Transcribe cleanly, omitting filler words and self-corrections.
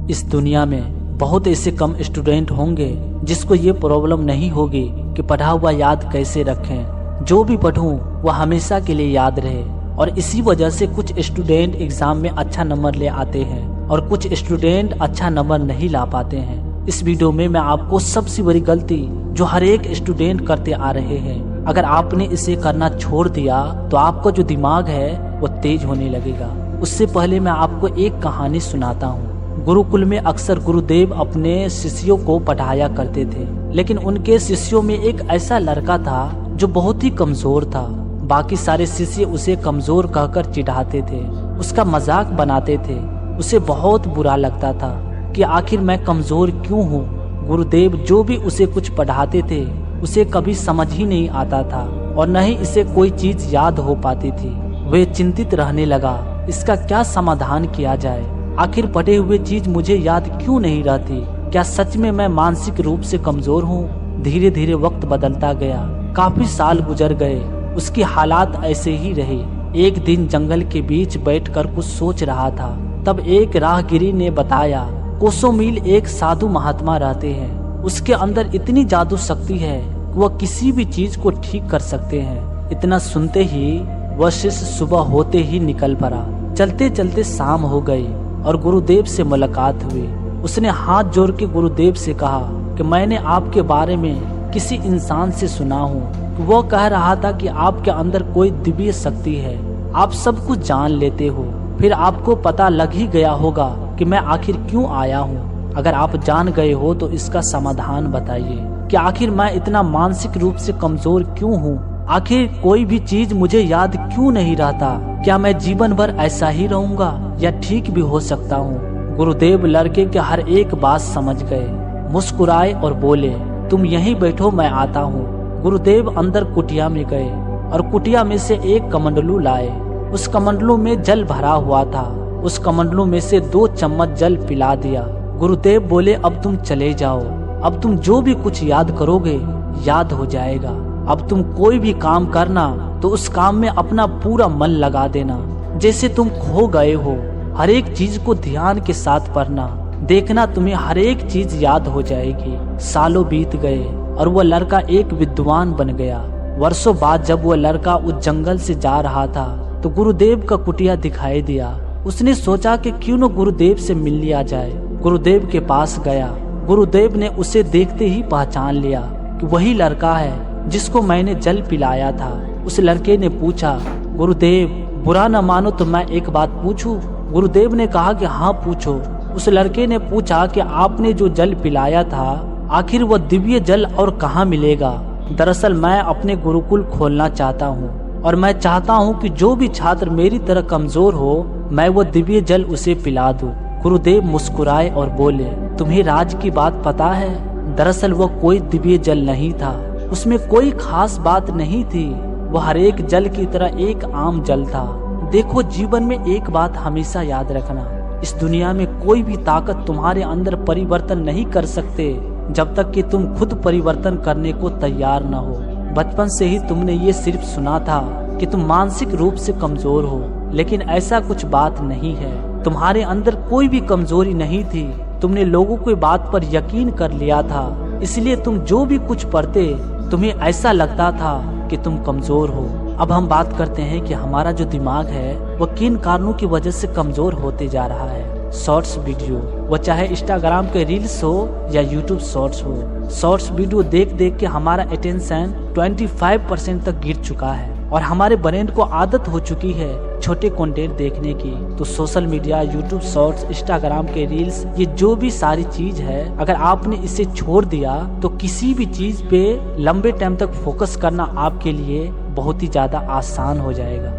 इस दुनिया में बहुत ऐसे कम स्टूडेंट होंगे जिसको ये प्रॉब्लम नहीं होगी कि पढ़ा हुआ याद कैसे रखें। जो भी पढ़ूं वह हमेशा के लिए याद रहे। और इसी वजह से कुछ स्टूडेंट एग्जाम में अच्छा नंबर ले आते हैं और कुछ स्टूडेंट अच्छा नंबर नहीं ला पाते हैं। इस वीडियो में मैं आपको सबसे बड़ी गलती जो हर एक स्टूडेंट करते आ रहे हैं, अगर आपने इसे करना छोड़ दिया तो आपका जो दिमाग है वो तेज होने लगेगा। उससे पहले मैं आपको एक कहानी सुनाता हूँ। गुरुकुल में अक्सर गुरुदेव अपने शिष्यों को पढ़ाया करते थे, लेकिन उनके शिष्यों में एक ऐसा लड़का था जो बहुत ही कमजोर था। बाकी सारे शिष्य उसे कमजोर कहकर चिढ़ाते थे, उसका मजाक बनाते थे। उसे बहुत बुरा लगता था कि आखिर मैं कमजोर क्यों हूँ। गुरुदेव जो भी उसे कुछ पढ़ाते थे उसे कभी समझ ही नहीं आता था और न ही इसे कोई चीज याद हो पाती थी। वह चिंतित रहने लगा, इसका क्या समाधान किया जाए। आखिर पढ़े हुए चीज मुझे याद क्यों नहीं रहती। क्या सच में मैं मानसिक रूप से कमजोर हूँ। धीरे धीरे वक्त बदलता गया, काफी साल गुजर गए, उसकी हालात ऐसे ही रहे। एक दिन जंगल के बीच बैठकर कुछ सोच रहा था, तब एक राहगीरी ने बताया कोसों मील एक साधु महात्मा रहते हैं। उसके अंदर इतनी जादू शक्ति है कि वह किसी भी चीज को ठीक कर सकते हैं। इतना सुनते ही वह शिष्य सुबह होते ही निकल पड़ा। चलते चलते शाम हो गई और गुरुदेव से मुलाकात हुई। उसने हाथ जोड़ के गुरुदेव से कहा कि मैंने आपके बारे में किसी इंसान से सुना हूँ। वो कह रहा था कि आपके अंदर कोई दिव्य शक्ति है, आप सब कुछ जान लेते हो। फिर आपको पता लग ही गया होगा कि मैं आखिर क्यों आया हूँ। अगर आप जान गए हो तो इसका समाधान बताइए कि आखिर मैं इतना मानसिक रूप से कमजोर क्यों हूँ। आखिर कोई भी चीज मुझे याद क्यों नहीं रहता। क्या मैं जीवन भर ऐसा ही रहूंगा या ठीक भी हो सकता हूँ। गुरुदेव लड़के के हर एक बात समझ गए, मुस्कुराए और बोले तुम यहीं बैठो, मैं आता हूँ। गुरुदेव अंदर कुटिया में गए और कुटिया में से एक कमंडलू लाए। उस कमंडलू में जल भरा हुआ था। उस कमंडलू में से 2 चम्मच जल पिला दिया। गुरुदेव बोले अब तुम चले जाओ, अब तुम जो भी कुछ याद करोगे याद हो जाएगा। अब तुम कोई भी काम करना तो उस काम में अपना पूरा मन लगा देना, जैसे तुम खो गए हो। हर एक चीज को ध्यान के साथ पढ़ना, देखना तुम्हें हर एक चीज याद हो जाएगी। सालों बीत गए और वह लड़का एक विद्वान बन गया। वर्षों बाद जब वह लड़का उस जंगल से जा रहा था तो गुरुदेव का कुटिया दिखाई दिया। उसने सोचा कि क्यों न गुरुदेव से मिल लिया जाए। गुरुदेव के पास गया। गुरुदेव ने उसे देखते ही पहचान लिया कि वही लड़का है जिसको मैंने जल पिलाया था। उस लड़के ने पूछा, गुरुदेव बुरा न मानो तो मैं एक बात पूछूं। गुरुदेव ने कहा कि हाँ पूछो। उस लड़के ने पूछा कि आपने जो जल पिलाया था आखिर वह दिव्य जल और कहाँ मिलेगा। दरअसल मैं अपने गुरुकुल खोलना चाहता हूँ और मैं चाहता हूँ कि जो भी छात्र मेरी तरह कमजोर हो मैं वो दिव्य जल उसे पिला दूं। गुरुदेव मुस्कुराए और बोले तुम्हें राज की बात पता है। दरअसल वह कोई दिव्य जल नहीं था, उसमें कोई खास बात नहीं थी। वह हर एक जल की तरह एक आम जल था। देखो जीवन में एक बात हमेशा याद रखना, इस दुनिया में कोई भी ताकत तुम्हारे अंदर परिवर्तन नहीं कर सकते जब तक कि तुम खुद परिवर्तन करने को तैयार न हो। बचपन से ही तुमने ये सिर्फ सुना था कि तुम मानसिक रूप से कमजोर हो, लेकिन ऐसा कुछ बात नहीं है। तुम्हारे अंदर कोई भी कमजोरी नहीं थी। तुमने लोगों की बात पर यकीन कर लिया था, इसलिए तुम जो भी कुछ पढ़ते तुम्हें ऐसा लगता था कि तुम कमजोर हो। अब हम बात करते हैं कि हमारा जो दिमाग है वह किन कारणों की वजह से कमजोर होते जा रहा है। शॉर्ट्स वीडियो, वो चाहे इंस्टाग्राम के रील्स हो या यूट्यूब शॉर्ट्स हो। शॉर्ट्स वीडियो देख देख के हमारा अटेंशन 25% तक गिर चुका है और हमारे ब्रेन को आदत हो चुकी है छोटे कंटेंट देखने की। तो social media, YouTube shorts, Instagram के रील्स, ये जो भी सारी चीज है, अगर आपने इसे छोड़ दिया तो किसी भी चीज पे लंबे टाइम तक फोकस करना आपके लिए बहुत ही ज्यादा आसान हो जाएगा।